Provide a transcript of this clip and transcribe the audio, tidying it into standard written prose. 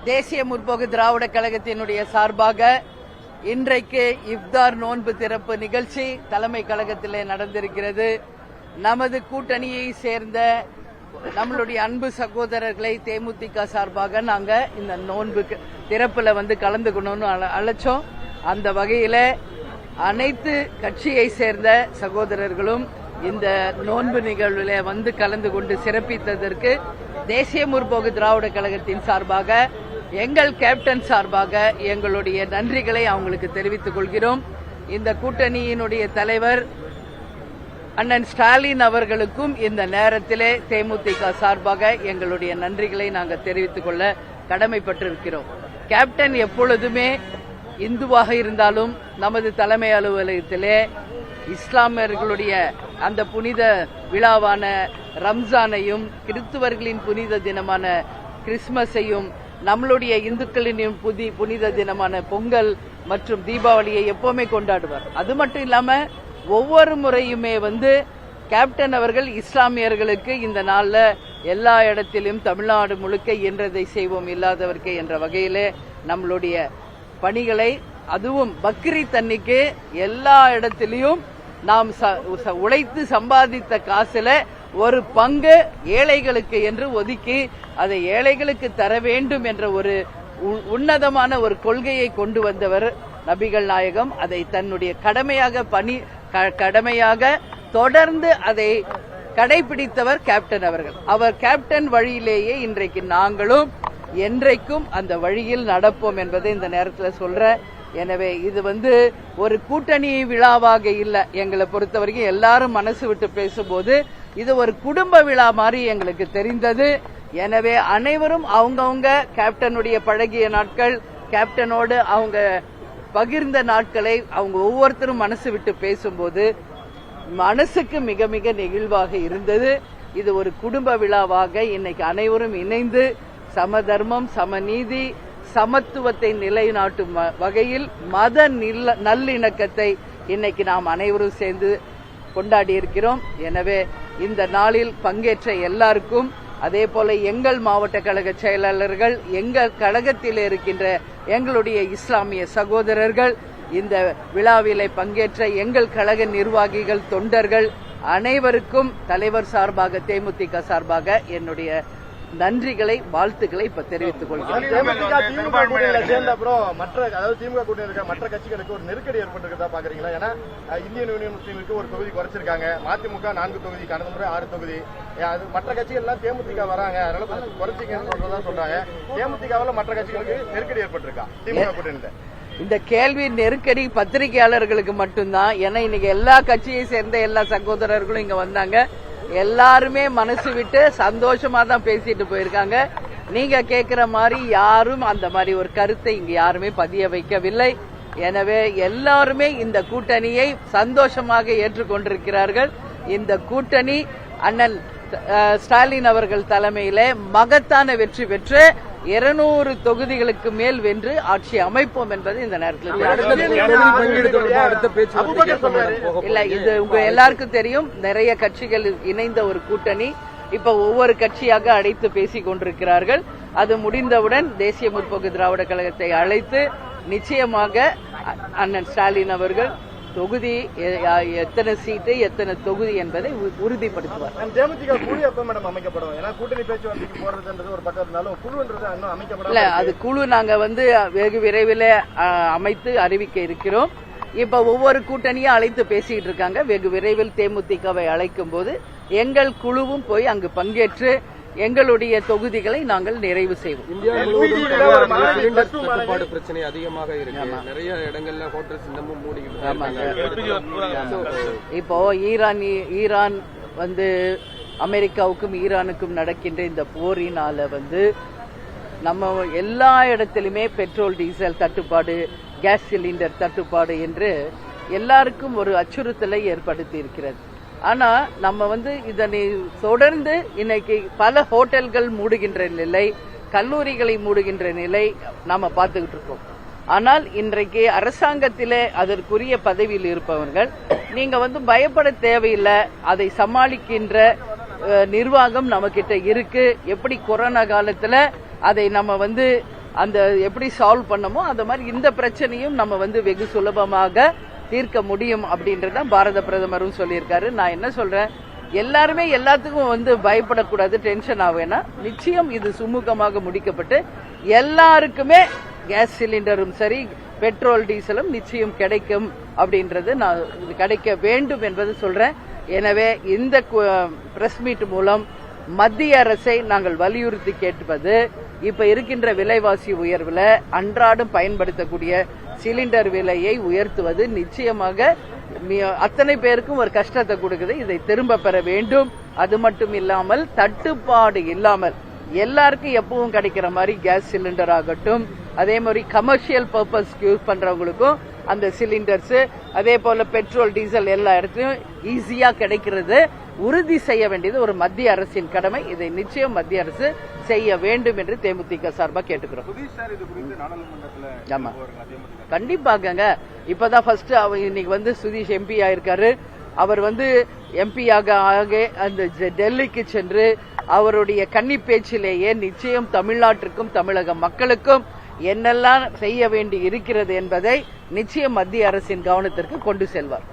தேசிய முற்போக்கு திராவிட கழகத்தினுடைய சார்பாக இன்றைக்கு இஃப்தார் நோன்பு திறப்பு நிகழ்ச்சி தலைமை கழகத்திலே நடந்திருக்கிறது. நமது கூட்டணியை சேர்ந்த நம்மளுடைய அன்பு சகோதரர்களை தேமுதிக சார்பாக நாங்க இந்த நோன்பு திறப்புல கலந்துக்கணும்னு அழைச்சோம். அந்த வகையில அனைத்து கட்சியை சேர்ந்த சகோதரர்களும் இந்த நோன்பு நிகழ்வில் கலந்து கொண்டு சிறப்பித்ததற்கு தேசிய முற்போக்கு திராவிட கழகத்தின் சார்பாக எங்கள் கேப்டன் சார்பாக எங்களுடைய நன்றிகளை அவங்களுக்கு தெரிவித்துக் கொள்கிறோம். இந்த கூட்டணியினுடைய தலைவர் அண்ணன் ஸ்டாலின் அவர்களுக்கும் இந்த நேரத்திலே தேமுதிக சார்பாக எங்களுடைய நன்றிகளை நாங்கள் தெரிவித்துக் கொள்ள கடமைப்பட்டிருக்கிறோம். கேப்டன் எப்பொழுதுமே இந்துவாக இருந்தாலும் நமது தலைமை அலுவலகத்திலே இஸ்லாமியர்களுடைய அந்த புனித விழாவான ரம்ஜானையும் கிறிஸ்துவர்களின் புனித தினமான கிறிஸ்துமஸையும் நம்மளுடைய இந்துக்களின் புனித தினமான பொங்கல் மற்றும் தீபாவளியை எப்பவுமே கொண்டாடுவார். அது மட்டும் இல்லாம ஒவ்வொரு முறையுமே கேப்டன் அவர்கள் இஸ்லாமியர்களுக்கு இந்த நாள்ல எல்லா இடத்திலும் தமிழ்நாடு முழுக்க இயன்றதை செய்வோம் இல்லாதவர்க்கே என்ற வகையிலே நம்மளுடைய பணிகளை, அதுவும் பக்ரீத் அன்னைக்கு எல்லா இடத்திலையும் நாம் உழைத்து சம்பாதித்த காசுல ஒரு பங்கு ஏழைகளுக்கு என்று ஒதுக்கி அதை ஏழைகளுக்கு தர வேண்டும் என்ற ஒரு உன்னதமான ஒரு கொள்கையை கொண்டு வந்தவர் நபிகள் நாயகம். அதை தன்னுடைய கடமையாக தொடர்ந்து அதை கடைபிடித்தவர் கேப்டன் அவர்கள். அவர் கேப்டன் வழியிலேயே இன்றைக்கு நாங்களும் என்றைக்கும் அந்த வழியில் நடப்போம் என்பதை இந்த நேரத்தில் சொல்றேன். எனவே இது ஒரு கூட்டணி விழாவாக இல்ல, எங்களை பொறுத்தவரைக்கும் எல்லாரும் மனசு விட்டு பேசும்போது இது ஒரு குடும்ப விழா மாதிரி எங்களுக்கு தெரிந்தது. எனவே அனைவரும் அவங்கவுங்க கேப்டனுடைய பழகிய நாட்கள், கேப்டனோடு அவங்க பகிர்ந்த நாட்களை அவங்க ஒவ்வொருத்தரும் மனசு விட்டு பேசும்போது மனசுக்கு மிக மிக நெகிழ்வாக இருந்தது. இது ஒரு குடும்ப விழாவாக இன்னைக்கு அனைவரும் இணைந்து சமதர்மம், சமநீதி, சமத்துவத்தை நிலைநாட்டும் வகையில் மத நல்லிணக்கத்தை இன்னைக்கு நாம் அனைவரும் சேர்ந்து கொண்டாடி இருக்கிறோம். எனவே இந்த நாளில் பங்கேற்ற எல்லாருக்கும், அதே போல எங்கள் மாவட்ட கழக செயலாளர்கள், எங்கள் கழகத்தில் இருக்கின்ற எங்களுடைய இஸ்லாமிய சகோதரர்கள், இந்த விழாவிலே பங்கேற்ற எங்கள் கழக நிர்வாகிகள், தொண்டர்கள் அனைவருக்கும் தலைவர் சார்பாக தேமுதிக சார்பாக என்னுடைய நன்றிகளை, வாழ்த்துக்களை இப்ப தெரிவித்துக் கொள்கிறேன். திமுக கூட்டணியில சேர்ந்த அப்புறம் திமுக கூட்டணியில் இருக்க மற்ற கட்சிகளுக்கு ஒரு நெருக்கடி ஏற்பட்டிருக்கிறதா பாக்குறீங்களா? ஏன்னா இந்தியன் யூனியன் முஸ்லீமுக்கு ஒரு தொகுதி குறைச்சிருக்காங்க, மதிமுக 4 தொகுதி, கடந்த முறை 6 தொகுதி. மற்ற கட்சிகள் எல்லாம் தேமுதிக வராங்க, அதனால குறைச்சிங்கன்னு சொல்றாங்க. தேமுதிகவில் மற்ற கட்சிகளுக்கு நெருக்கடி ஏற்பட்டிருக்கா திமுக கூட்டணியில? இந்த கேள்வி நெருக்கடி பத்திரிகையாளர்களுக்கு மட்டும்தான். ஏன்னா இன்னைக்கு எல்லா கட்சியை சேர்ந்த எல்லா சகோதரர்களும் இங்க வந்தாங்க. எல்லாருமே மனசு விட்டு சந்தோஷமா தான் பேசிட்டு போயிருக்காங்க. நீங்க கேக்குற மாதிரி யாரும் அந்த மாதிரி ஒரு கருத்தை இங்க யாருமே பதிய வைக்கவில்லை. எனவே எல்லாருமே இந்த கூட்டணியை சந்தோஷமாக ஏற்றுக்கொண்டிருக்கிறார்கள். இந்த கூட்டணி அண்ணன் ஸ்டாலின் அவர்கள் தலைமையில மகத்தான வெற்றி பெற்று 200 தொகுதிகளுக்கு மேல் வென்று ஆட்சி அமைப்போம் என்பது இந்த நேரத்தில் இல்ல. இது உங்க எல்லாருக்கும் தெரியும், நிறைய கட்சிகள் இணைந்த ஒரு கூட்டணி. இப்ப ஒவ்வொரு கட்சியாக அழைத்து பேசிக் கொண்டிருக்கிறார்கள். அது முடிந்தவுடன் தேசிய முற்போக்கு திராவிட கழகத்தை அழைத்து நிச்சயமாக அண்ணன் ஸ்டாலின் அவர்கள் தொகுதி எத்தனை சீட்டு, எத்தனை தொகுதி என்பதை உறுதிப்படுத்துவார். தேமுதிக குழு எப்ப மேடம் அமைக்கப்படும்? ஏன்னா கூட்டணி பேச்சுவார்த்தைக்கு போறதுன்றது ஒரு பக்கம் இருந்தாலும் குழுன்றது இன்னும் அமைக்கப்படும் இல்ல. அது குழு நாங்க வெகு விரைவில் அமைத்து அறிவிக்க இருக்கிறோம். இப்ப ஒவ்வொரு கூட்டணியும் அழைத்து பேசிட்டு இருக்காங்க. வெகு விரைவில் தேமுதிகவை அழைக்கும் போது எங்கள் குழுவும் போய் அங்கு பங்கேற்று எங்களுடைய தொகுதிகளை நாங்கள் நிறைவு செய்வோம். தட்டுப்பாடு பிரச்சனை அதிகமாக இருக்கு. நிறைய இடங்கள்ல ஹோட்டல்ஸ் இன்னமும் மூடிக்கிட்டு. இப்போ ஈரான் அமெரிக்காவுக்கும் ஈரானுக்கும் நடக்கின்ற இந்த போரினால நம்ம எல்லா இடத்திலுமே பெட்ரோல், டீசல் தட்டுப்பாடு, கேஸ் சிலிண்டர் தட்டுப்பாடு என்று எல்லாருக்கும் ஒரு அச்சுறுத்தலை ஏற்படுத்தி இருக்கிறது. ஆனா நம்ம இதனை தொடர்ந்து இன்னைக்கு பல ஹோட்டல்கள் மூடுகின்ற நிலை, கல்லூரிகளை மூடுகின்ற நிலை நாம பார்த்துக்கிட்டு இருக்கோம். ஆனால் இன்றைக்கு அரசாங்கத்திலே அதற்குரிய பதவியில் இருப்பவர்கள் நீங்க பயப்பட தேவையில்லை, அதை சமாளிக்கின்ற நிர்வாகம் நம்ம கிட்ட இருக்கு. எப்படி கொரோனா காலத்துல அதை நம்ம அந்த எப்படி சால்வ் பண்ணமோ அந்த மாதிரி இந்த பிரச்சனையும் நம்ம வெகு சுலபமாக தீர்க்க முடியும் அப்படின்றதான் பாரத பிரதமரும் சொல்லியிருக்காரு. நான் என்ன சொல்றேன், எல்லாருமே எல்லாத்துக்கும் பயப்படக்கூடாது, டென்ஷன் ஆகும்னா நிச்சயம் இது சுமூகமாக முடிக்கப்பட்டு எல்லாருக்குமே கேஸ் சிலிண்டரும் சரி பெட்ரோல் டீசலும் நிச்சயம் கிடைக்கும் அப்படின்றது நான் கிடைக்க வேண்டும் என்பது சொல்றேன். எனவே இந்த பிரஸ் மீட் மூலம் மத்திய அரசை நாங்கள் வலியுறுத்தி கேட்பது, இப்ப இருக்கின்ற விலைவாசி உயர்வுல அன்றாடம் பயன்படுத்தக்கூடிய சிலிண்டர் விலையை உயர்த்துவது நிச்சயமாக அத்தனை பேருக்கும் ஒரு கஷ்டத்தை கொடுக்குது. இதை திரும்ப பெற வேண்டும். அது மட்டும் இல்லாமல் தட்டுப்பாடு இல்லாமல் எல்லாருக்கும் எப்பவும் கிடைக்கிற மாதிரி கேஸ் சிலிண்டர் ஆகட்டும், அதே மாதிரி கமர்ஷியல் பர்பஸ்க்கு யூஸ் பண்றவங்களுக்கும் அந்த சிலிண்டர்ஸ், அதே போல பெட்ரோல் டீசல் எல்லா இடத்துலயும் ஈஸியா கிடைக்கிறது உறுதி செய்ய வேண்டியது ஒரு மத்திய அரசின் கடமை. இதை நிச்சயம் மத்திய அரசு செய்ய வேண்டும் என்று தேமுதிக சார்பா கேட்டுக்கிறோம். ஆமா, கண்டிப்பாங்க. இப்பதான் ஃபர்ஸ்ட் இன்னைக்கு சுதீஷ் எம்பி ஆயிருக்காரு. அவர் எம்பியாக அந்த டெல்லிக்கு சென்று அவருடைய கன்னி பேச்சிலேயே நிச்சயம் தமிழ்நாட்டிற்கும் தமிழக மக்களுக்கும் என்னெல்லாம் செய்ய வேண்டி இருக்கிறது என்பதை நிச்சயம் மத்திய அரசின் கவனத்திற்கு கொண்டு செல்வார்.